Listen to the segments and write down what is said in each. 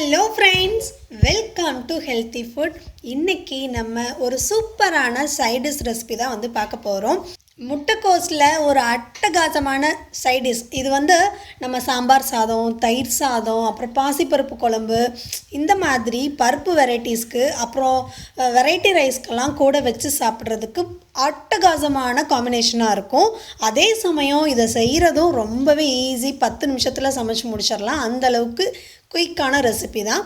Hello friends, welcome to healthy food. இன்றைக்கி நம்ம ஒரு சூப்பரான சைடிஷ் ரெசிபி தான் பார்க்க போகிறோம். முட்டைக்கோஸில் ஒரு அட்டகாசமான சைடிஷ். இது நம்ம சாம்பார் சாதம், தயிர் சாதம், அப்புறம் பாசிப்பருப்பு குழம்பு, இந்த மாதிரி பருப்பு வெரைட்டிஸ்க்கு, அப்புறம் வெரைட்டி ரைஸ்க்கெல்லாம் கூட வச்சு சாப்பிட்றதுக்கு அட்டகாசமான காம்பினேஷனாக இருக்கும். அதே சமயம் இதை செய்கிறதும் ரொம்பவே ஈஸி. 10 நிமிஷத்தில் சமைச்சு முடிச்சிடலாம். அந்தளவுக்கு குயிக்கான ரெசிபி தான்.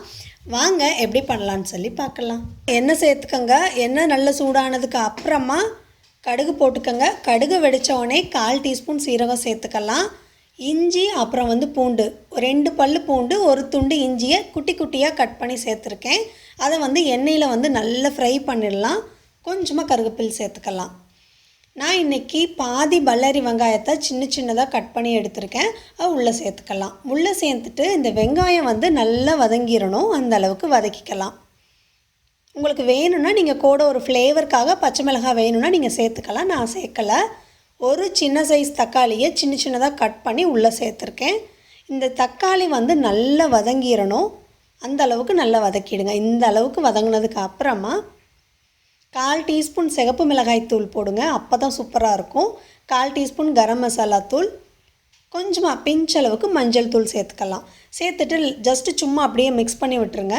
வாங்க எப்படி பண்ணலான்னு சொல்லி பார்க்கலாம். எண்ணெய் சேர்த்துக்கங்க. எண்ணெய் நல்ல சூடானதுக்கு அப்புறமா கடுகு போட்டுக்கோங்க. கடுகு வெடித்தோடனே 1/4 டீஸ்பூன் சீரகம் சேர்த்துக்கலாம். இஞ்சி, அப்புறம் பூண்டு, 2 பல் பூண்டு, ஒரு துண்டு இஞ்சியை குட்டி குட்டியாக கட் பண்ணி சேர்த்துருக்கேன். அதை எண்ணெயில் நல்லா ஃப்ரை பண்ணிடலாம். கொஞ்சமாக கருவேப்பிலை சேர்த்துக்கலாம். நான் இன்றைக்கி பாதி பல்லாரி வெங்காயத்தை சின்னதாக கட் பண்ணி எடுத்திருக்கேன். அது உள்ளே சேர்த்துக்கலாம். உள்ளே சேர்த்துட்டு இந்த வெங்காயம் நல்லா வதங்கிடணும். அந்த அளவுக்கு வதக்கிக்கலாம். உங்களுக்கு வேணும்னா நீங்கள் கூட ஒரு ஃப்ளேவருக்காக பச்சை மிளகாய் வேணும்னா நீங்கள் சேர்த்துக்கலாம். நான் சேர்க்கலை. ஒரு சின்ன சைஸ் தக்காளியை சின்னதாக கட் பண்ணி உள்ளே சேர்த்துருக்கேன். இந்த தக்காளி நல்லா வதங்கிடணும். அந்த அளவுக்கு நல்லா வதக்கிடுங்க. இந்த அளவுக்கு வதங்கினதுக்கு அப்புறமா 1/4 டீஸ்பூன் சிகப்பு மிளகாய் தூள் போடுங்க. அப்போ தான் சூப்பராக இருக்கும். 1/4 டீஸ்பூன் கரம் மசாலா தூள், கொஞ்சமாக பிஞ்ச் அளவுக்கு மஞ்சள் தூள் சேர்த்துக்கலாம். சேர்த்துட்டு ஜஸ்ட்டு சும்மா அப்படியே மிக்ஸ் பண்ணி விட்டுருங்க.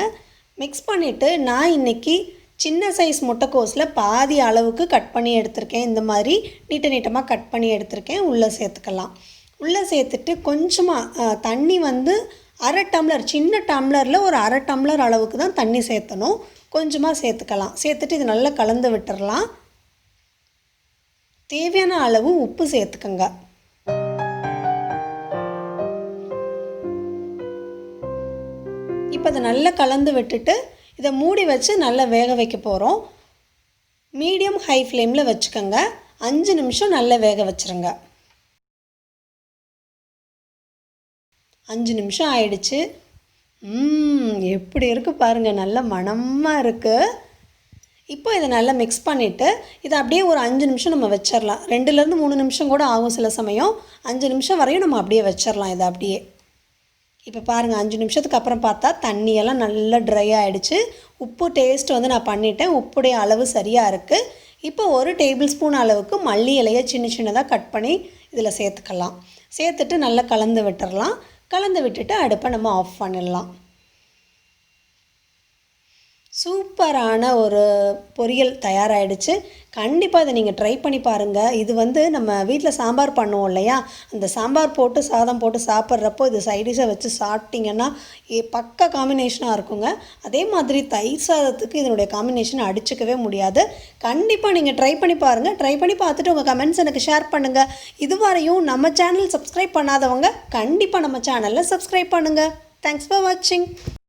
மிக்ஸ் பண்ணிவிட்டு நான் இன்றைக்கி சின்ன சைஸ் முட்டைக்கோஸில் பாதி அளவுக்கு கட் பண்ணி எடுத்திருக்கேன். இந்த மாதிரி நீட்டமாக கட் பண்ணி எடுத்திருக்கேன். உள்ளே சேர்த்துக்கலாம். உள்ளே சேர்த்துட்டு கொஞ்சமாக தண்ணி 1/2 டம்ளர், சின்ன டம்ளரில் ஒரு 1/2 டம்ளர் அளவுக்கு தான் தண்ணி சேர்த்தணும். கொஞ்சமாக சேர்த்துக்கலாம். சேர்த்துட்டு இது நல்லா கலந்து விட்டுறலாம். தேவையான அளவு உப்பு சேர்த்துக்கங்க. இப்போ இதை நல்லா கலந்து விட்டுட்டு இதை மூடி வச்சு நல்லா வேக வைக்க போகிறோம். மீடியம் ஹை ஃப்ளேமில் வச்சுக்கோங்க. 5 நிமிஷம் நல்லா வேக வச்சுருங்க. 5 நிமிஷம் ஆயிடுச்சு. எப்படி இருக்குது பாருங்கள். நல்ல மணமாக இருக்குது. இப்போ இதை நல்லா மிக்ஸ் பண்ணிவிட்டு இதை அப்படியே ஒரு 5 நிமிஷம் நம்ம வச்சிடலாம். 2லேருந்து 3 நிமிஷம் கூட ஆகும் சில சமயம். 5 நிமிஷம் வரையும் நம்ம அப்படியே வச்சிடலாம். இதை அப்படியே இப்போ பாருங்கள். 5 நிமிஷத்துக்கு அப்புறம் பார்த்தா தண்ணியெல்லாம் நல்லா ட்ரை ஆகிடுச்சு. உப்பு டேஸ்ட் நான் பண்ணிட்டேன். உப்புடைய அளவு சரியாக இருக்குது. இப்போ 1 டேபிள் ஸ்பூன் அளவுக்கு மல்லி இலையை சின்னதாக கட் பண்ணி இதில் சேர்த்துக்கலாம். சேர்த்துட்டு நல்லா கலந்து விட்டுடலாம். கலந்து விட்டுட்டு அடுப்பை நம்ம ஆஃப் பண்ணிடலாம். சூப்பரான ஒரு பொரியல் தயாராகிடுச்சு. கண்டிப்பாக இதை நீங்கள் ட்ரை பண்ணி பாருங்கள். இது நம்ம வீட்டில் சாம்பார் பண்ணுவோம் இல்லையா, அந்த சாம்பார் போட்டு சாதம் போட்டு சாப்பிட்றப்போ இது சைடிஷை வச்சு சாப்பிட்டிங்கன்னா பக்கா காம்பினேஷனாக இருக்குங்க. அதே மாதிரி தயிர் சாதத்துக்கு இதனுடைய காம்பினேஷன் அடிச்சுக்கவே முடியாது. கண்டிப்பாக நீங்கள் ட்ரை பண்ணி பாருங்கள். ட்ரை பண்ணி பார்த்துட்டு உங்கள் கமெண்ட்ஸ் எனக்கு ஷேர் பண்ணுங்கள். இதுவரையும் நம்ம சேனல் சப்ஸ்கிரைப் பண்ணாதவங்க கண்டிப்பாக நம்ம சேனலில் சப்ஸ்கிரைப் பண்ணுங்கள். தேங்க்ஸ் ஃபார் வாட்சிங்.